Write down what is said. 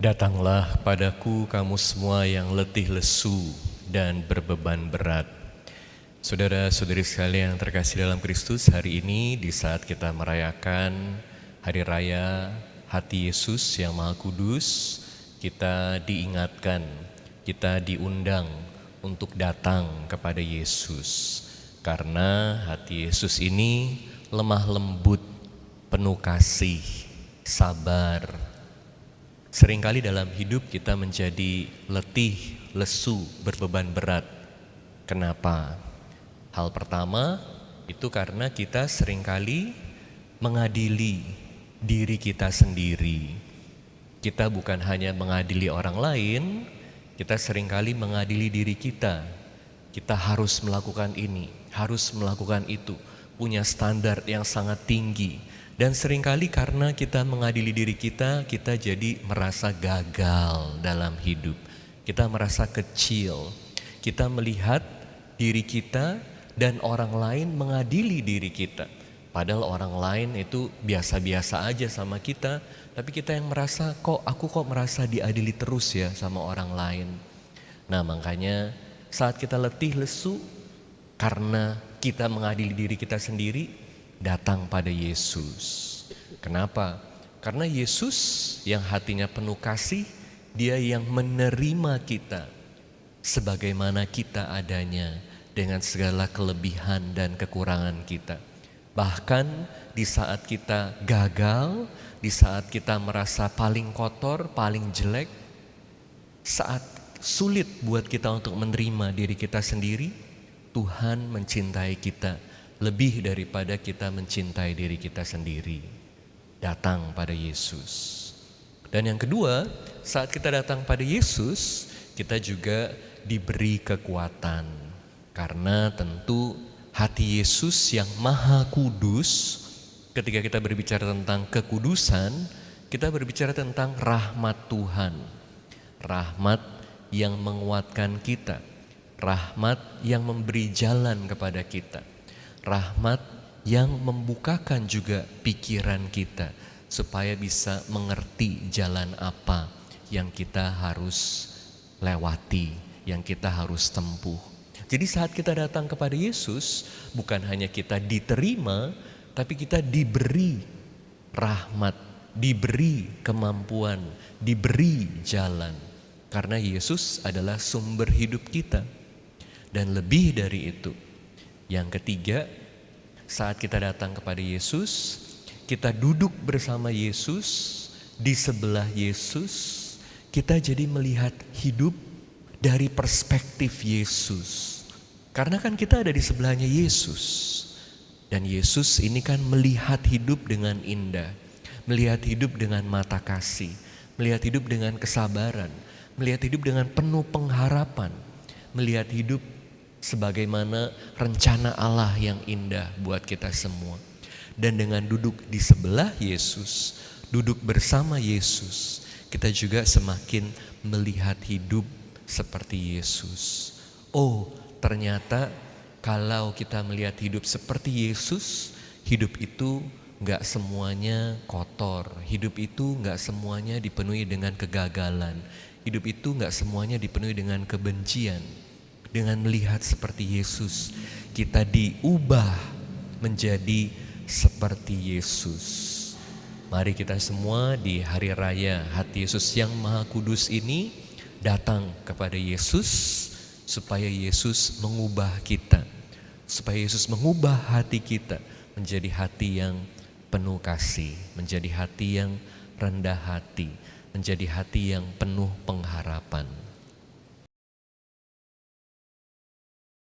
Datanglah padaku kamu semua yang letih lesu dan berbeban berat. Saudara-saudari sekalian yang terkasih dalam Kristus, hari ini di saat kita merayakan Hari Raya Hati Yesus yang Maha Kudus, kita diingatkan, kita diundang untuk datang kepada Yesus. Karena hati Yesus ini lemah lembut, penuh kasih, sabar. Seringkali dalam hidup kita menjadi letih, lesu, berbeban berat. Kenapa? Hal pertama itu karena kita seringkali mengadili diri kita sendiri. Kita bukan hanya mengadili orang lain, kita seringkali mengadili diri kita. Kita harus melakukan ini, harus melakukan itu, punya standar yang sangat tinggi. Dan seringkali karena kita mengadili diri kita, kita jadi merasa gagal dalam hidup. Kita merasa kecil. Kita melihat diri kita dan orang lain mengadili diri kita. Padahal orang lain itu biasa-biasa aja sama kita, tapi kita yang merasa aku kok merasa diadili terus ya sama orang lain. Nah, makanya saat kita letih lesu karena kita mengadili diri kita sendiri, datang pada Yesus. Kenapa? Karena Yesus yang hatinya penuh kasih, Dia yang menerima kita sebagaimana kita adanya dengan segala kelebihan dan kekurangan kita. Bahkan di saat kita gagal, di saat kita merasa paling kotor, paling jelek, saat sulit buat kita untuk menerima diri kita sendiri, Tuhan mencintai kita lebih daripada kita mencintai diri kita sendiri. Datang pada Yesus. Dan yang kedua, saat kita datang pada Yesus, kita juga diberi kekuatan. Karena tentu hati Yesus yang Maha Kudus, ketika kita berbicara tentang kekudusan, kita berbicara tentang rahmat Tuhan. Rahmat yang menguatkan kita, rahmat yang memberi jalan kepada kita, rahmat yang membukakan juga pikiran kita supaya bisa mengerti jalan apa yang kita harus lewati, yang kita harus tempuh. Jadi saat kita datang kepada Yesus, bukan hanya kita diterima, tapi kita diberi rahmat, diberi kemampuan, diberi jalan. Karena Yesus adalah sumber hidup kita. Dan lebih dari itu, yang ketiga, saat kita datang kepada Yesus, kita duduk bersama Yesus, di sebelah Yesus, kita jadi melihat hidup dari perspektif Yesus. Karena kan kita ada di sebelahnya Yesus. Dan Yesus ini kan melihat hidup dengan indah, melihat hidup dengan mata kasih, melihat hidup dengan kesabaran, melihat hidup dengan penuh pengharapan, melihat hidup sebagaimana rencana Allah yang indah buat kita semua. Dan dengan duduk di sebelah Yesus, duduk bersama Yesus, kita juga semakin melihat hidup seperti Yesus. Oh, ternyata kalau kita melihat hidup seperti Yesus, hidup itu gak semuanya kotor, hidup itu gak semuanya dipenuhi dengan kegagalan, hidup itu gak semuanya dipenuhi dengan kebencian. Dengan melihat seperti Yesus, kita diubah menjadi seperti Yesus. Mari kita semua di hari raya Hati Yesus yang Maha Kudus ini datang kepada Yesus, supaya Yesus mengubah kita, supaya Yesus mengubah hati kita menjadi hati yang penuh kasih, menjadi hati yang rendah hati, menjadi hati yang penuh pengharapan.